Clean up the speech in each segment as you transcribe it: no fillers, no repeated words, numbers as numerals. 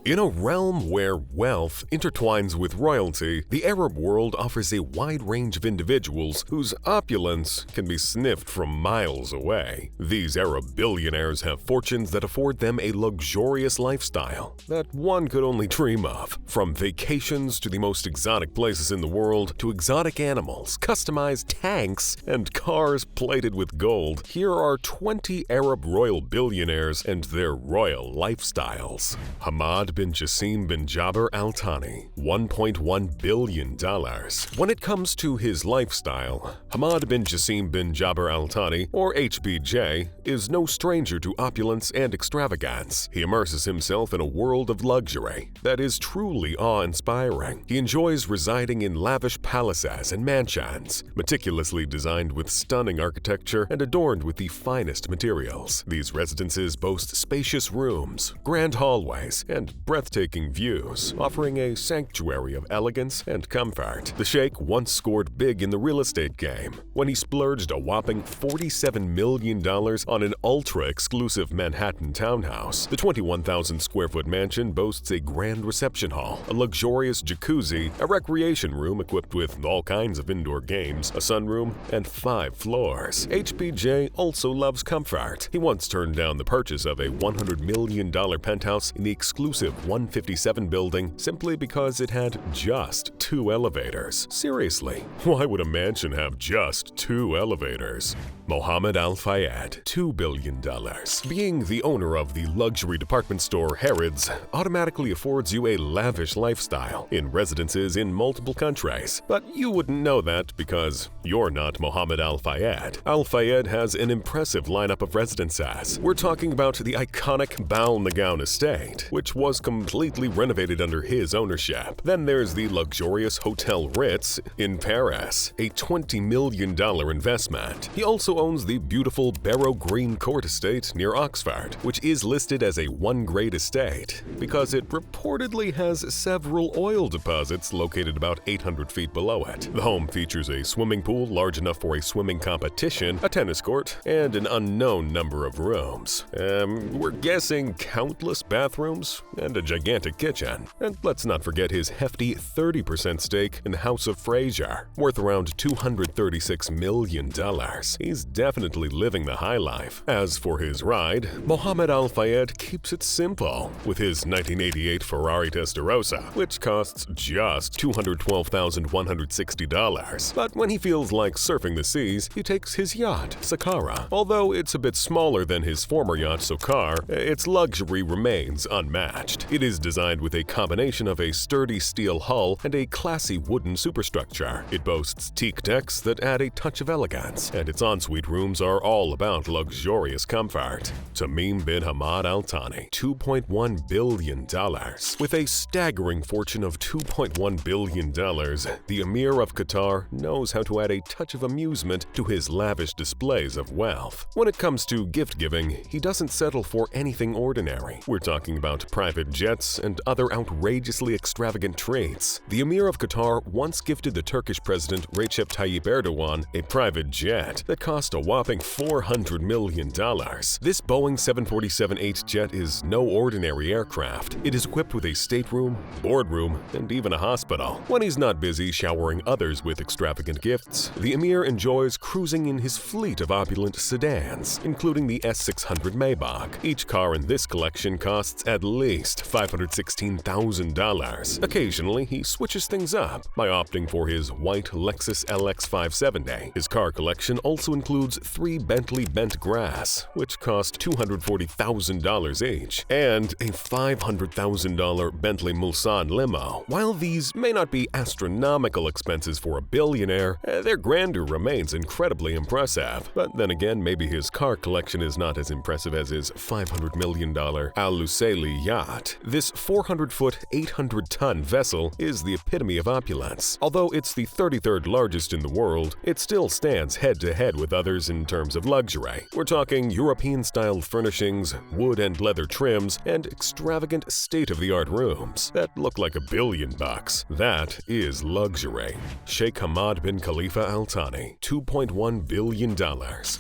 In a realm where wealth intertwines with royalty, the Arab world offers a wide range of individuals whose opulence can be sniffed from miles away. These Arab billionaires have fortunes that afford them a luxurious lifestyle that one could only dream of. From vacations to the most exotic places in the world, to exotic animals, customized tanks, and cars plated with gold, here are 20 Arab royal billionaires and their royal lifestyles. Hamad bin Jassim bin Jaber Al Thani, $1.1 billion. When it comes to his lifestyle, Hamad bin Jassim bin Jaber Al Thani, or HBJ, is no stranger to opulence and extravagance. He immerses himself in a world of luxury that is truly awe-inspiring. He enjoys residing in lavish palaces and mansions, meticulously designed with stunning architecture and adorned with the finest materials. These residences boast spacious rooms, grand hallways, and breathtaking views, offering a sanctuary of elegance and comfort. The Sheikh once scored big in the real estate game when he splurged a whopping $47 million on an ultra-exclusive Manhattan townhouse. The 21,000-square-foot mansion boasts a grand reception hall, a luxurious jacuzzi, a recreation room equipped with all kinds of indoor games, a sunroom, and 5 floors. HBJ also loves comfort. He once turned down the purchase of a $100 million penthouse in the exclusive 157 building simply because it had just 2 elevators. Seriously, why would a mansion have just 2 elevators? Mohammed Al Fayed, $2 billion. Being the owner of the luxury department store Harrods automatically affords you a lavish lifestyle in residences in multiple countries. But you wouldn't know that because you're not Mohammed Al Fayed. Al Fayed has an impressive lineup of residences. We're talking about the iconic Bal Nagown estate, which was completely renovated under his ownership. Then there's the luxurious Hotel Ritz in Paris, a $20 million investment. He also owns the beautiful Barrow Green Court estate near Oxford, which is listed as a 1-grade estate because it reportedly has several oil deposits located about 800 feet below it. The home features a swimming pool large enough for a swimming competition, a tennis court, and an unknown number of rooms. We're guessing countless bathrooms and a gigantic kitchen. And let's not forget his hefty 30% stake in the House of Fraser, worth around $236 million. He's definitely living the high life. As for his ride, Mohammed Al Fayed keeps it simple with his 1988 Ferrari Testarossa, which costs just $212,160. But when he feels like surfing the seas, he takes his yacht, Saqqara. Although it's a bit smaller than his former yacht, Sokar, its luxury remains unmatched. It is designed with a combination of a sturdy steel hull and a classy wooden superstructure. It boasts teak decks that add a touch of elegance, and its ensuite rooms are all about luxurious comfort. Tamim bin Hamad Al Thani, $2.1 billion. With a staggering fortune of $2.1 billion, the Emir of Qatar knows how to add a touch of amusement to his lavish displays of wealth. When it comes to gift-giving, he doesn't settle for anything ordinary. We're talking about private jets and other outrageously extravagant treats. The Emir of Qatar once gifted the Turkish President Recep Tayyip Erdogan a private jet that cost a whopping $400 million. This Boeing 747-8 jet is no ordinary aircraft. It is equipped with a stateroom, boardroom, and even a hospital. When he's not busy showering others with extravagant gifts, the Emir enjoys cruising in his fleet of opulent sedans, including the S600 Maybach. Each car in this collection costs at least $516,000. Occasionally, he switches things up by opting for his white Lexus LX 570. His car collection also includes 3 Bentley Bent Grass, which cost $240,000 each, and a $500,000 Bentley Mulsanne limo. While these may not be astronomical expenses for a billionaire, their grandeur remains incredibly impressive. But then again, maybe his car collection is not as impressive as his $500 million Al Lusaili yacht. This 400-foot, 800-ton vessel is the epitome epitome of opulence. Although it's the 33rd largest in the world, it still stands head-to-head with others in terms of luxury. We're talking European-style furnishings, wood and leather trims, and extravagant state-of-the-art rooms that look like $1 billion. That is luxury. Sheikh Hamad bin Khalifa Al Thani, $2.1 billion.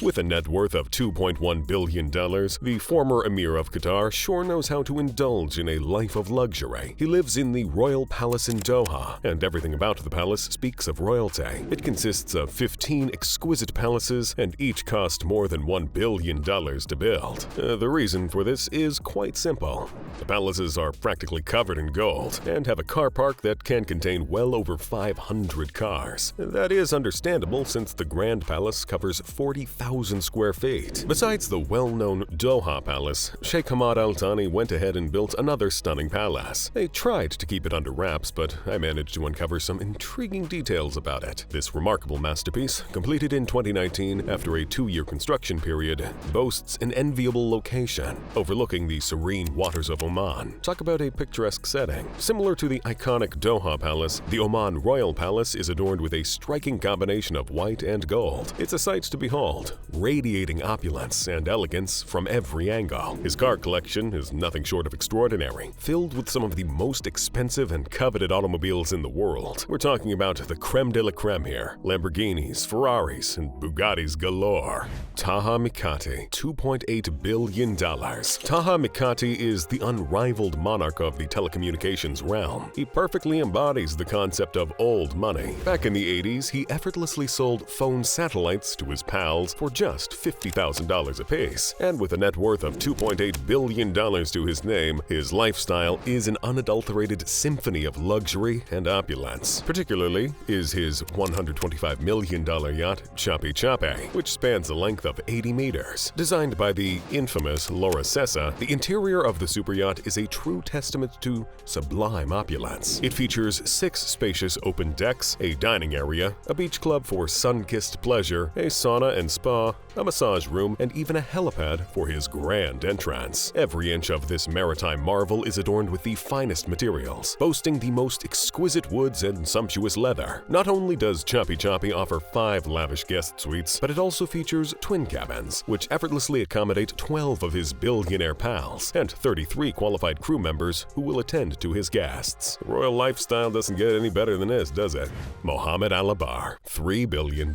With a net worth of $2.1 billion, the former Emir of Qatar sure knows how to indulge in a life of luxury. He lives in the Royal Palace in Doha, and everything about the palace speaks of royalty. It consists of 15 exquisite palaces, and each cost more than $1 billion to build. The reason for this is quite simple. The palaces are practically covered in gold and have a car park that can contain well over 500 cars. That is understandable since the Grand Palace covers 40,000 square feet. Besides the well-known Doha Palace, Sheikh Hamad Al Thani went ahead and built another stunning palace. They tried to keep it under wraps, but I managed to uncover some intriguing details about it. This remarkable masterpiece, completed in 2019 after a 2-year construction period, boasts an enviable location overlooking the serene waters of Oman. Talk about a picturesque setting. Similar to the iconic Doha Palace, the Oman Royal Palace is adorned with a striking combination of white and gold. It's a sight to behold, radiating opulence and elegance from every angle. His car collection is nothing short of extraordinary, filled with some of the most expensive and coveted automobiles in the world. We're talking about the creme de la creme here. Lamborghinis, Ferraris, and Bugattis galore. Taha Mikati, $2.8 billion. Taha Mikati is the unrivaled monarch of the telecommunications realm. He perfectly embodies the concept of old money. Back in the 80s, he effortlessly sold phone satellites to his pals for just $50,000 apiece. And with a net worth of $2.8 billion to his name, his lifestyle is an unadulterated symphony of luxury and opulence. Particularly is his $125 million yacht Chapi Chape, which spans a length of 80 meters. Designed by the infamous Laura Sessa, the interior of the superyacht is a true testament to sublime opulence. It features 6 spacious open decks, a dining area, a beach club for sun-kissed pleasure, a sauna and spa, a massage room, and even a helipad for his grand entrance. Every inch of this maritime marvel is adorned with the finest materials, boasting the most exquisite woods and sumptuous leather. Not only does Chapi Chapi offer 5 lavish guest suites, but it also features twin cabins, which effortlessly accommodate 12 of his billionaire pals and 33 qualified crew members who will attend to his guests. The royal lifestyle doesn't get any better than this, does it? Mohammed Al Abar, $3 billion.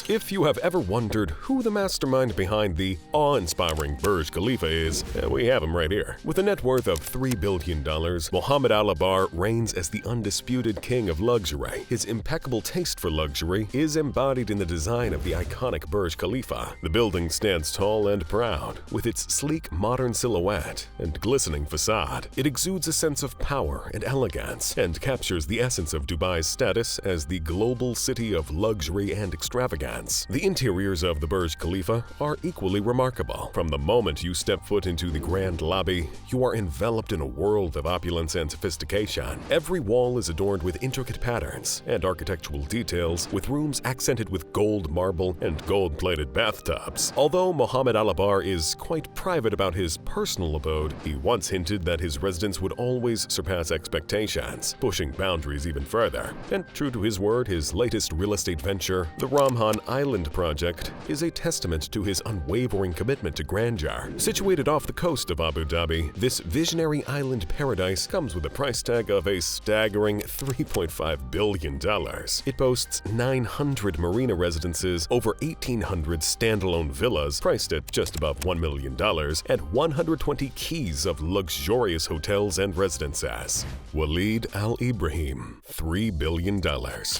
If you have ever wondered who the mastermind behind the awe-inspiring Burj Khalifa is, we have him right here. With a net worth of $3 billion, Mohammed Al Abar reigns as the undisputed king of luxury. His impeccable taste for luxury is embodied in the design of the iconic Burj Khalifa. The building stands tall and proud, with its sleek modern silhouette and glistening facade. It exudes a sense of power and elegance, and captures the essence of Dubai's status as the global city of luxury and extravagance. The interiors of the Burj Khalifa are equally remarkable. From the moment you step foot into the grand lobby, you are enveloped in a world of opulence and sophistication. Every wall is adorned with intricate patterns and architectural details, with rooms accented with gold marble and gold-plated bathtubs. Although Mohammed Al Abar is quite private about his personal abode, he once hinted that his residence would always surpass expectations, pushing boundaries even further. And true to his word, his latest real estate venture, the Ramhan Island project, is a testament to his unwavering commitment to grandeur. Situated off the coast of Abu Dhabi, this visionary island paradise comes with a price tag of a staggering $3.5 billion. It boasts 900 marina residences, over 1,800 standalone villas priced at just above $1 million, and 120 keys of luxurious hotels and residences. Walid Al Ibrahim, $3 billion.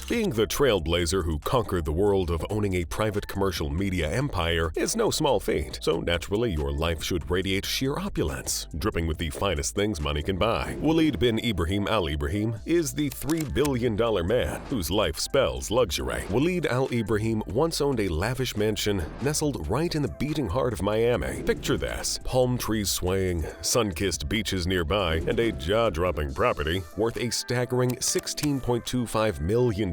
Being the trailblazer who conquered the world of owning a private commercial media empire is no small feat, so naturally your life should radiate sheer opulence, dripping with the finest things money can buy. Walid bin Ibrahim Al Ibrahim is the $3 billion man whose life spells luxury. Walid Al Ibrahim once owned a lavish mansion nestled right in the beating heart of Miami. Picture this: palm trees swaying, sun-kissed beaches nearby, and a jaw-dropping property worth a staggering $16.25 million.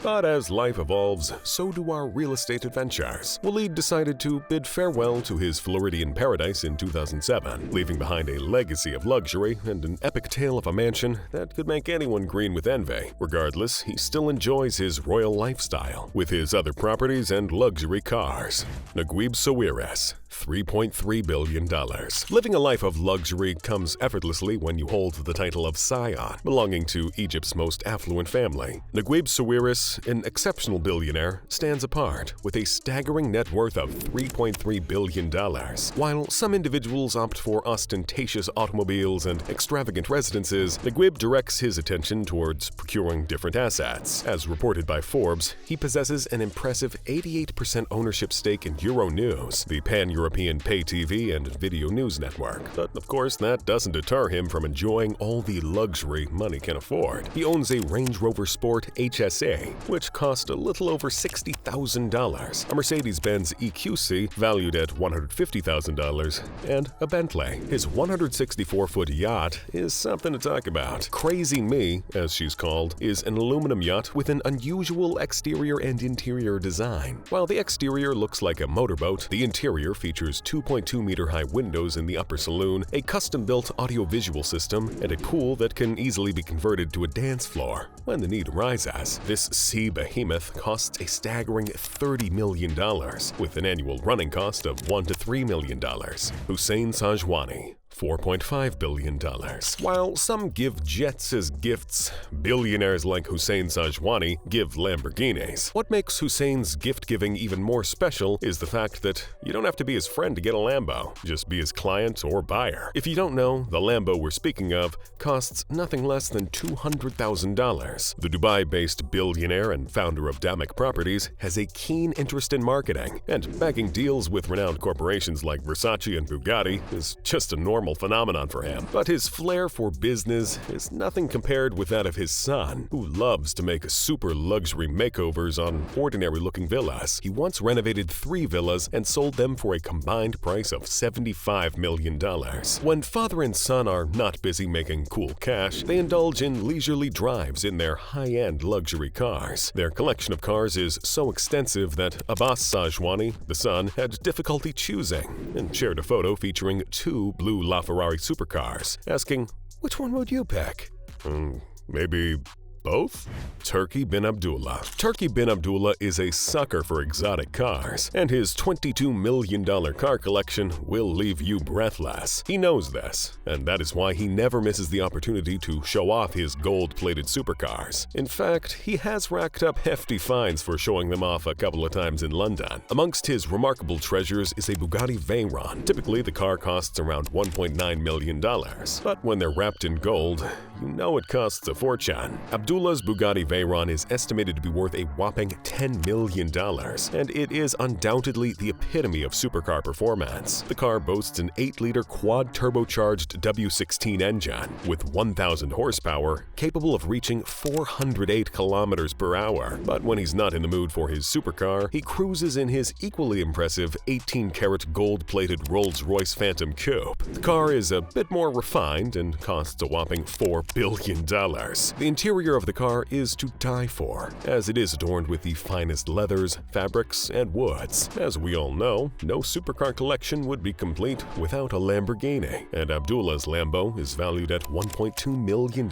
But as life evolves, so do our real estate adventures. Walid decided to bid farewell to his Floridian paradise in 2007, leaving behind a legacy of luxury and an epic tale of a mansion that could make anyone going green with envy. Regardless, he still enjoys his royal lifestyle with his other properties and luxury cars. Naguib Sawiris, $3.3 billion. Living a life of luxury comes effortlessly when you hold the title of Scion, belonging to Egypt's most affluent family. Naguib Sawiris, an exceptional billionaire, stands apart with a staggering net worth of $3.3 billion. While some individuals opt for ostentatious automobiles and extravagant residences, Naguib directs his attention towards procuring different assets. As reported by Forbes, he possesses an impressive 88% ownership stake in Euronews, the pan-European pay TV and video news network. But of course, that doesn't deter him from enjoying all the luxury money can afford. He owns a Range Rover Sport HSA, which cost a little over $60,000, a Mercedes-Benz EQC valued at $150,000, and a Bentley. His 164-foot yacht is something to talk about. Crazy Me, as she's called, is an aluminum yacht with an unusual exterior and interior design. While the exterior looks like a motorboat, the interior features 2.2-meter-high windows in the upper saloon, a custom-built audio-visual system, and a pool that can easily be converted to a dance floor when the need arises. This sea behemoth costs a staggering $30 million, with an annual running cost of $1 to $3 million. Hussein Sajwani, $4.5 billion. While some give jets as gifts, billionaires like Hussein Sajwani give Lamborghinis. What makes Hussein's gift-giving even more special is the fact that you don't have to be his friend to get a Lambo, just be his client or buyer. If you don't know, the Lambo we're speaking of costs nothing less than $200,000. The Dubai-based billionaire and founder of Damek Properties has a keen interest in marketing, and bagging deals with renowned corporations like Versace and Bugatti is just a normal phenomenon for him. But his flair for business is nothing compared with that of his son, who loves to make super luxury makeovers on ordinary-looking villas. He once renovated 3 villas and sold them for a combined price of $75 million. When father and son are not busy making cool cash, they indulge in leisurely drives in their high-end luxury cars. Their collection of cars is so extensive that Abbas Sajwani, the son, had difficulty choosing, and shared a photo featuring 2 blue LaFerrari supercars, asking, "Which one would you pick?" Maybe both? Turki bin Abdullah. Turki bin Abdullah is a sucker for exotic cars, and his $22 million car collection will leave you breathless. He knows this, and that is why he never misses the opportunity to show off his gold-plated supercars. In fact, he has racked up hefty fines for showing them off a couple of times in London. Amongst his remarkable treasures is a Bugatti Veyron. Typically, the car costs around $1.9 million, but when they're wrapped in gold, you know it costs a fortune. Abdullah's Bugatti Veyron is estimated to be worth a whopping $10 million, and it is undoubtedly the epitome of supercar performance. The car boasts an 8-liter quad-turbocharged W16 engine with 1,000 horsepower, capable of reaching 408 kilometers per hour. But when he's not in the mood for his supercar, he cruises in his equally impressive 18-karat gold-plated Rolls-Royce Phantom Coupe. The car is a bit more refined and costs a whopping $4 billion. The interior of the car is to die for, as it is adorned with the finest leathers, fabrics, and woods. As we all know, no supercar collection would be complete without a Lamborghini, and Abdullah's Lambo is valued at $1.2 million.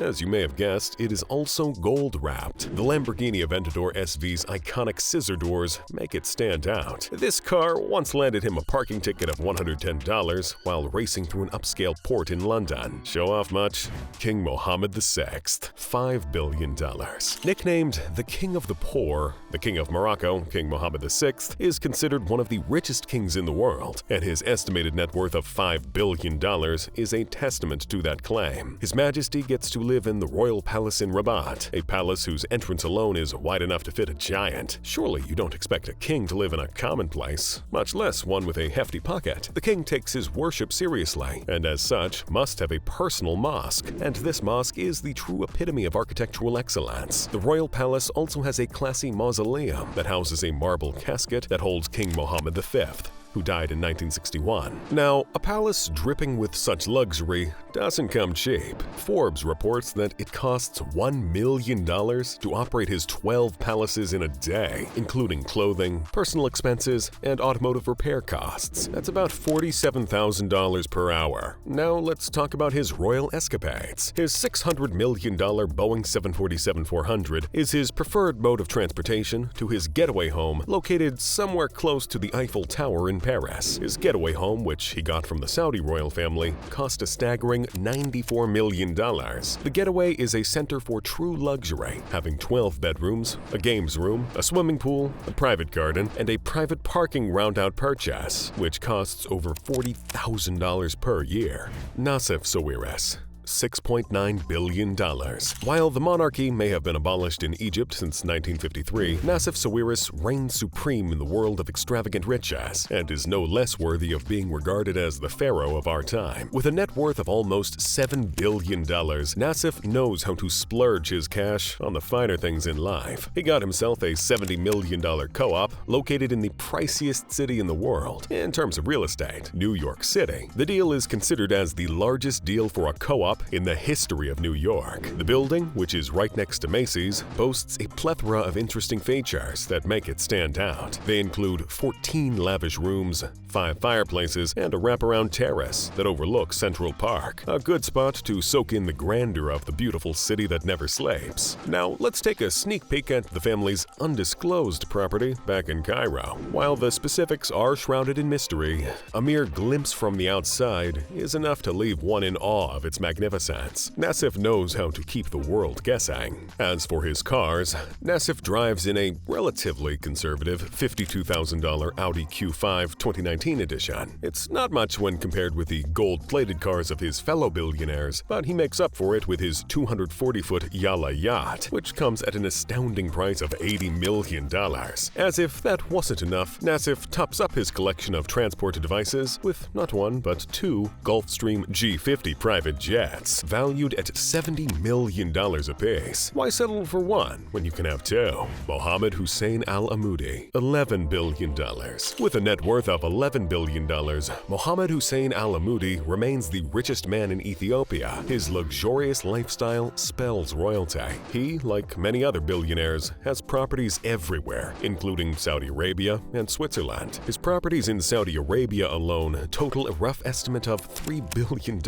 As you may have guessed, it is also gold-wrapped. The Lamborghini Aventador SV's iconic scissor doors make it stand out. This car once landed him a parking ticket of $110 while racing through an upscale port in London. Show off much? King Mohammed VI, $5 billion. Nicknamed the King of the Poor, the King of Morocco, King Mohammed VI, is considered one of the richest kings in the world, and his estimated net worth of $5 billion is a testament to that claim. His Majesty gets to live in the Royal Palace in Rabat, a palace whose entrance alone is wide enough to fit a giant. Surely you don't expect a king to live in a common place, much less one with a hefty pocket. The king takes his worship seriously, and as such, must have a personal mosque, and this mosque is the true epitome of architectural excellence. The royal palace also has a classy mausoleum that houses a marble casket that holds King Mohammed V. who died in 1961. Now, a palace dripping with such luxury doesn't come cheap. Forbes reports that it costs $1 million to operate his 12 palaces in a day, including clothing, personal expenses, and automotive repair costs. That's about $47,000 per hour. Now let's talk about his royal escapades. His $600 million Boeing 747-400 is his preferred mode of transportation to his getaway home located somewhere close to the Eiffel Tower in Paris. His getaway home, which he got from the Saudi royal family, cost a staggering $94 million. The getaway is a center for true luxury, having 12 bedrooms, a games room, a swimming pool, a private garden, and a private parking round-out purchase, which costs over $40,000 per year. Nassif Sawiris, $6.9 billion. While the monarchy may have been abolished in Egypt since 1953, Nassif Sawiris reigns supreme in the world of extravagant riches and is no less worthy of being regarded as the pharaoh of our time. With a net worth of almost $7 billion, Nassif knows how to splurge his cash on the finer things in life. He got himself a $70 million co-op located in the priciest city in the world. In terms of real estate, New York City. The deal is considered as the largest deal for a co-op in the history of New York. The building, which is right next to Macy's, boasts a plethora of interesting features that make it stand out. They include 14 lavish rooms, 5 fireplaces, and a wraparound terrace that overlooks Central Park, a good spot to soak in the grandeur of the beautiful city that never sleeps. Now, let's take a sneak peek at the family's undisclosed property back in Cairo. While the specifics are shrouded in mystery, a mere glimpse from the outside is enough to leave one in awe of its magnificence. Nassif knows how to keep the world guessing. As for his cars, Nassif drives in a relatively conservative $52,000 Audi Q5 2019 edition. It's not much when compared with the gold-plated cars of his fellow billionaires, but he makes up for it with his 240-foot Yala yacht, which comes at an astounding price of $80 million. As if that wasn't enough, Nassif tops up his collection of transport devices with not one but 2 Gulfstream G50 private jets, valued at $70 million apiece. Why settle for one when you can have 2? Mohammed Hussein Al Amoudi, $11 billion. With a net worth of $11 billion, Mohammed Hussein Al Amoudi remains the richest man in Ethiopia. His luxurious lifestyle spells royalty. He, like many other billionaires, has properties everywhere, including Saudi Arabia and Switzerland. His properties in Saudi Arabia alone total a rough estimate of $3 billion.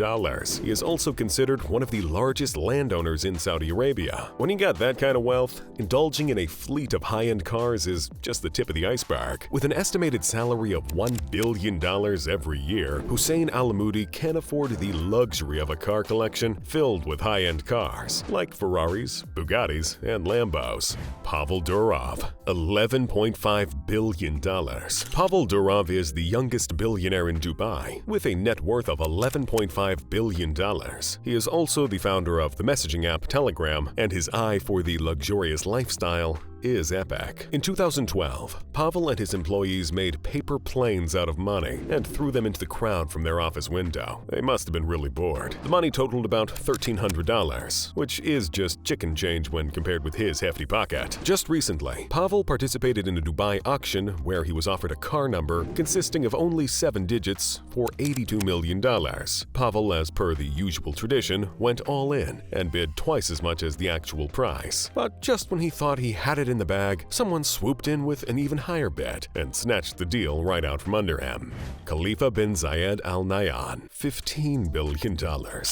He is also considered one of the largest landowners in Saudi Arabia. When you got that kind of wealth, indulging in a fleet of high-end cars is just the tip of the iceberg. With an estimated salary of $1 billion every year, Hussein Al Amoudi can afford the luxury of a car collection filled with high-end cars, like Ferraris, Bugattis, and Lambos. Pavel Durov, $11.5 billion. Pavel Durov is the youngest billionaire in Dubai, with a net worth of $11.5 billion. He is also the founder of the messaging app Telegram, and his eye for the luxurious lifestyle is epic. In 2012, Pavel and his employees made paper planes out of money and threw them into the crowd from their office window. They must have been really bored. The money totaled about $1,300, which is just chicken change when compared with his hefty pocket. Just recently, Pavel participated in a Dubai auction where he was offered a car number consisting of only 7 digits for $82 million. Pavel, as per the usual tradition, went all in and bid twice as much as the actual price. But just when he thought he had it in the bag, someone swooped in with an even higher bid and snatched the deal right out from under him. Khalifa bin Zayed Al Nahyan, $15 billion.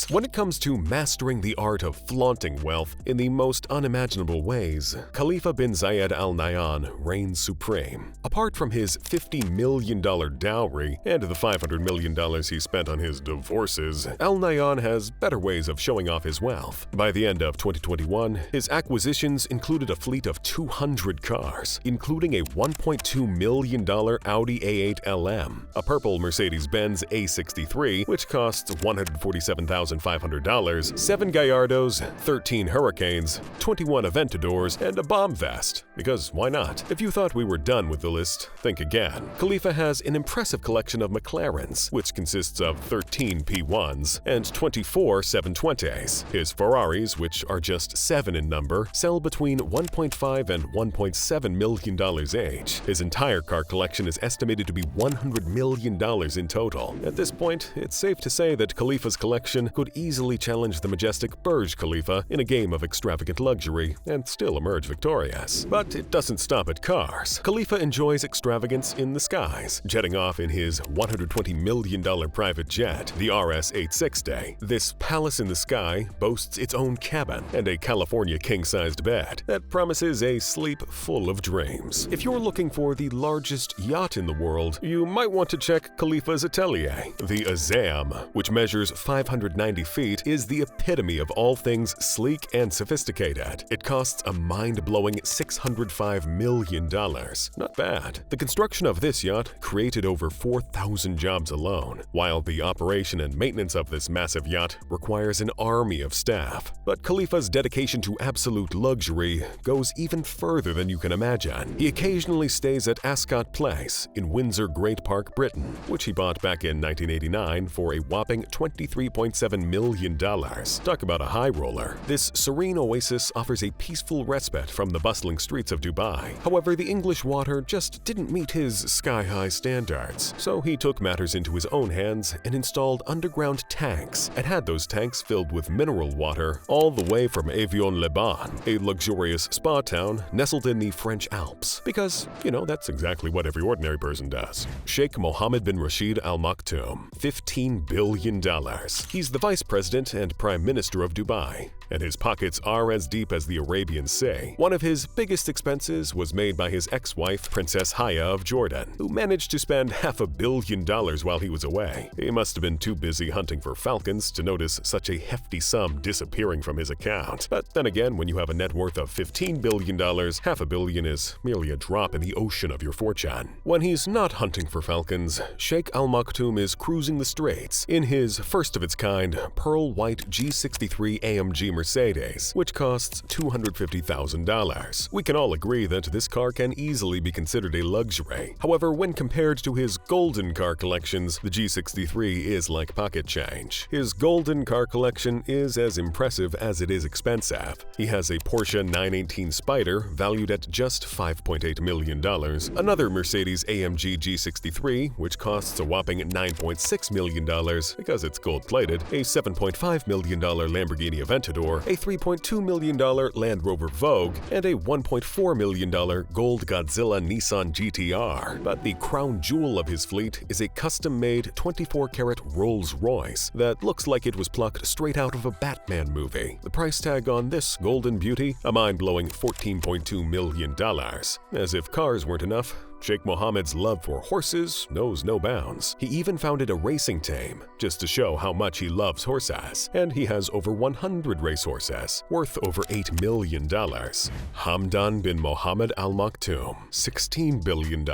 When it comes to mastering the art of flaunting wealth in the most unimaginable ways, Khalifa bin Zayed Al Nahyan reigns supreme. Apart from his $50 million dowry and the $500 million he spent on his divorces, Al Nahyan has better ways of showing off his wealth. By the end of 2021, his acquisitions included a fleet of 200 cars, including a $1.2 million Audi A8 LM, a purple Mercedes-Benz A63, which costs $147,500, 7 Gallardos, 13 Hurricanes, 21 Aventadors, and a bomb vest. Because why not? If you thought we were done with the list, think again. Khalifa has an impressive collection of McLarens, which consists of 13 P1s and 24 720s. His Ferraris, which are just 7 in number, sell between $1.5 and $1.7 million each. His entire car collection is estimated to be $100 million in total. At this point, it's safe to say that Khalifa's collection could easily challenge the majestic Burj Khalifa in a game of extravagant luxury and still emerge victorious. But it doesn't stop at cars. Khalifa enjoys extravagance in the skies, jetting off in his $120 million private jet, the RS-860. This palace in the sky boasts its own cabin and a California king-sized bed that promises a sleep full of dreams. If you're looking for the largest yacht in the world, you might want to check Khalifa's atelier. The Azam, which measures 590 feet, is the epitome of all things sleek and sophisticated. It costs a mind-blowing $605 million. Not bad. The construction of this yacht created over 4,000 jobs alone, while the operation and maintenance of this massive yacht requires an army of staff. But Khalifa's dedication to absolute luxury goes even further than you can imagine. He occasionally stays at Ascot Place in Windsor Great Park, Britain, which he bought back in 1989 for a whopping $23.7 million. Talk about a high roller. This serene oasis offers a peaceful respite from the bustling streets of Dubai. However, the English water just didn't meet his sky-high standards, so he took matters into his own hands and installed underground tanks and had those tanks filled with mineral water all the way from Avion-les-Bains, a luxurious spa town nestled in the French Alps. Because, that's exactly what every ordinary person does. Sheikh Mohammed bin Rashid Al Maktoum, $15 billion. He's the vice president and prime minister of Dubai, and his pockets are as deep as the Arabian Sea. One of his biggest expenses was made by his ex-wife, Princess Haya of Jordan, who managed to spend $500 million while he was away. He must have been too busy hunting for falcons to notice such a hefty sum disappearing from his account. But then again, when you have a net worth of $15 billion, $500 million is merely a drop in the ocean of your fortune. When he's not hunting for falcons, Sheikh Al Maktoum is cruising the streets in his first-of-its-kind pearl white G63 AMG Mercedes, which costs $250,000. We can all agree that this car can easily be considered a luxury. However, when compared to his golden car collections, the G63 is like pocket change. His golden car collection is as impressive as it is expensive. He has a Porsche 918 Spyder valued at just $5.8 million, another Mercedes-AMG G63, which costs a whopping $9.6 million because it's gold-plated, a $7.5 million Lamborghini Aventador, a $3.2 million Land Rover Vogue, and a $1.4 million Gold Godzilla Nissan GTR. But the crown jewel of his fleet is a custom-made 24-karat Rolls-Royce that looks like it was plucked straight out of a Batman movie. The price tag on this golden beauty, a mind-blowing $14.2 million. As if cars weren't enough, Sheikh Mohammed's love for horses knows no bounds. He even founded a racing team just to show how much he loves horses, and he has over 100 racehorses, worth over $8 million. Hamdan bin Mohammed Al Maktoum, $16 billion.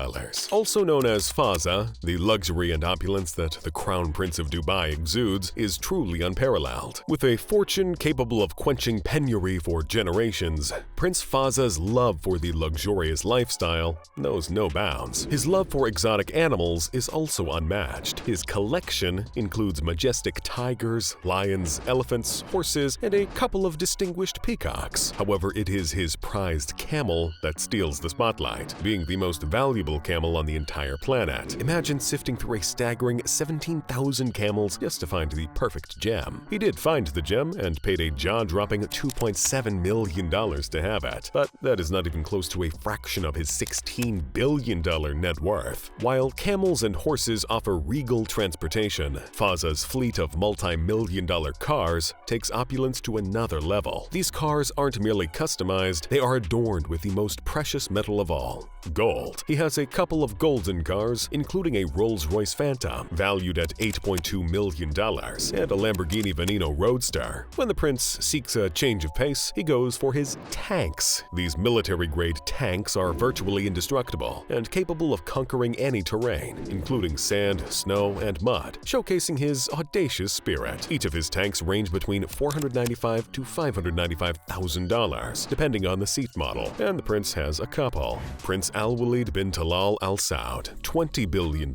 Also known as Fazza, the luxury and opulence that the Crown Prince of Dubai exudes is truly unparalleled. With a fortune capable of quenching penury for generations, Prince Fazza's love for the luxurious lifestyle knows no bounds. His love for exotic animals is also unmatched. His collection includes majestic tigers, lions, elephants, horses, and a couple of distinguished peacocks. However, it is his prized camel that steals the spotlight, being the most valuable camel on the entire planet. Imagine sifting through a staggering 17,000 camels just to find the perfect gem. He did find the gem and paid a jaw-dropping $2.7 million to have it, but that is not even close to a fraction of his $16 billion net worth. While camels and horses offer regal transportation, Fazza's fleet of multi-million-dollar cars takes opulence to another level. These cars aren't merely customized, they are adorned with the most precious metal of all, gold. He has a couple of golden cars, including a Rolls-Royce Phantom, valued at $8.2 million, and a Lamborghini Veneno Roadster. When the prince seeks a change of pace, he goes for his tanks. These military-grade tanks are virtually indestructible, and capable of conquering any terrain, including sand, snow, and mud, showcasing his audacious spirit. Each of his tanks range between $495,000 to $595,000, depending on the seat model, and the prince has a couple. Prince Al-Walid bin Talal Al Saud, $20 billion.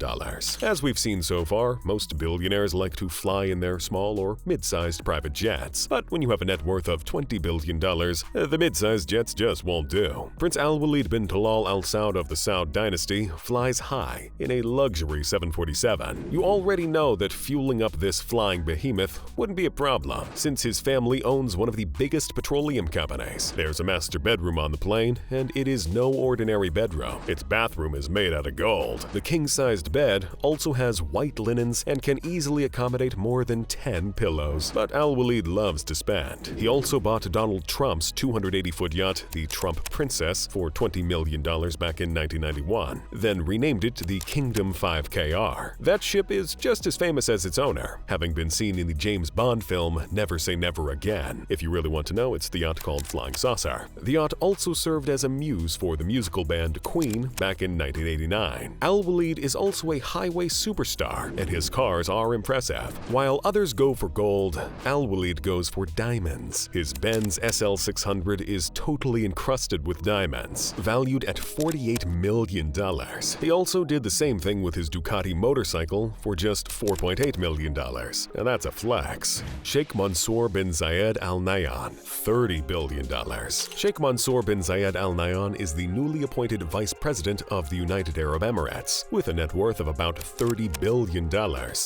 As we've seen so far, most billionaires like to fly in their small or mid-sized private jets, but when you have a net worth of $20 billion, the mid-sized jets just won't do. Prince Al-Walid bin Talal Al Saud of the Saud dynasty flies high in a luxury 747. You already know that fueling up this flying behemoth wouldn't be a problem, since his family owns one of the biggest petroleum companies. There's a master bedroom on the plane, and it is no ordinary bedroom. Its bathroom is made out of gold. The king-sized bed also has white linens and can easily accommodate more than 10 pillows. But Al-Walid loves to spend. He also bought Donald Trump's 280-foot yacht, the Trump Princess, for $20 million back in 1991, then renamed it the Kingdom 5KR. That ship is just as famous as its owner, having been seen in the James Bond film Never Say Never Again. If you really want to know, it's the yacht called Flying Saucer. The yacht also served as a muse for the musical band Queen back in 1989. Al-Walid is also a highway superstar, and his cars are impressive. While others go for gold, Al-Walid goes for diamonds. His Benz SL600 is totally encrusted with diamonds, valued at $48 million. He also did the same thing with his Ducati motorcycle for just $4.8 million, and that's a flex. Sheikh Mansour bin Zayed Al Nahyan, $30 billion. Sheikh Mansour bin Zayed Al Nahyan is the newly appointed vice president of the United Arab Emirates, with a net worth of about $30 billion.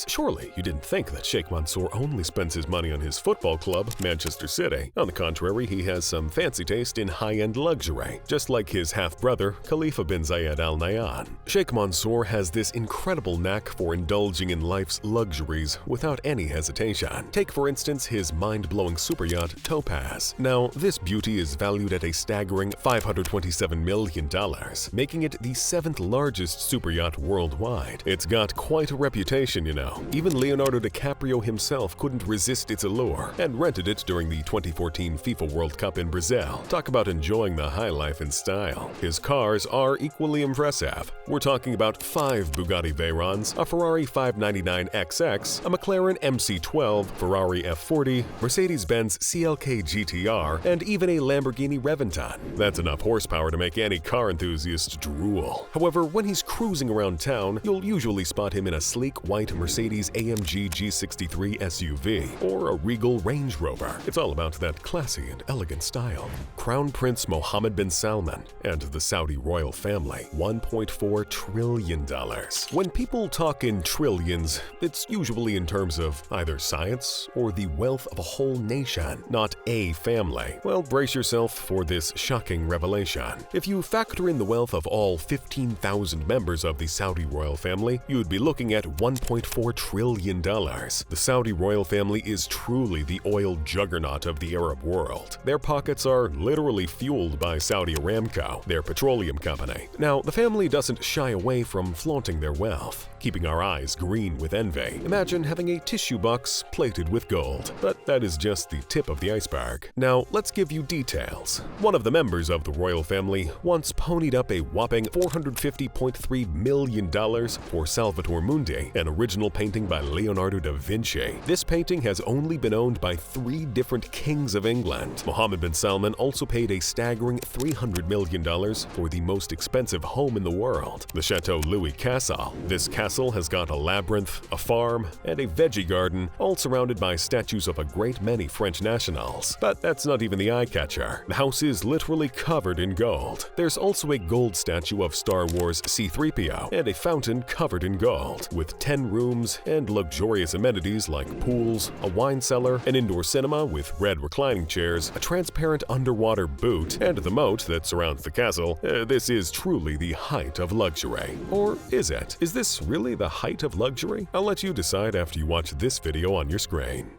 Surely you didn't think that Sheikh Mansour only spends his money on his football club, Manchester City. On the contrary, he has some fancy taste in high-end luxury, just like his half-brother, Khalifa bin Zayed Al Nahyan. Sheikh Mansour has this incredible knack for indulging in life's luxuries without any hesitation. Take, for instance, his mind-blowing super yacht, Topaz. Now, this beauty is valued at a staggering $527 million, making it the 7th largest super yacht worldwide. It's got quite a reputation, you know. Even Leonardo DiCaprio himself couldn't resist its allure and rented it during the 2014 FIFA World Cup in Brazil. Talk about enjoying the high life in style. His cars are equally impressive. We're talking about 5 Bugatti Veyrons, a Ferrari 599 XX, a McLaren MC12, Ferrari F40, Mercedes-Benz CLK GTR, and even a Lamborghini Reventon. That's enough horsepower to make any car enthusiast drool. However, when he's cruising around town, you'll usually spot him in a sleek white Mercedes AMG G63 SUV or a regal Range Rover. It's all about that classy and elegant style. Crown Prince Mohammed bin Salman and the Saudi royal family, $1.4 trillion. When people talk in trillions, it's usually in terms of either science or the wealth of a whole nation, not a family. Well, brace yourself for this shocking revelation. If you factor in the wealth of all 15,000 members of the Saudi royal family, you'd be looking at $1.4 trillion. The Saudi royal family is truly the oil juggernaut of the Arab world. Their pockets are literally fueled by Saudi Aramco, their petroleum company. Now, the family doesn't shy away from flaunting their wealth, keeping our eyes green with envy. Imagine having a tissue box plated with gold. But that is just the tip of the iceberg. Now, let's give you details. One of the members of the royal family once ponied up a whopping $450.3 million for Salvator Mundi, an original painting by Leonardo da Vinci. This painting has only been owned by 3 different kings of England. Mohammed bin Salman also paid a staggering $300 million for the most expensive home in the world, the Chateau Louis Castle. This castle has got a labyrinth, a farm, and a veggie garden, all surrounded by statues of a great many French nationals. But that's not even the eye-catcher. The house is literally covered in gold. There's also a gold statue of Star Wars C-3PO and a fountain covered in gold, with 10 rooms and luxurious amenities like pools, a wine cellar, an indoor cinema with red reclining chairs, a transparent underwater boot, and the moat that surrounds the castle. This is truly the height of luxury. Or is it? Is this really the height of luxury? I'll let you decide after you watch this video on your screen.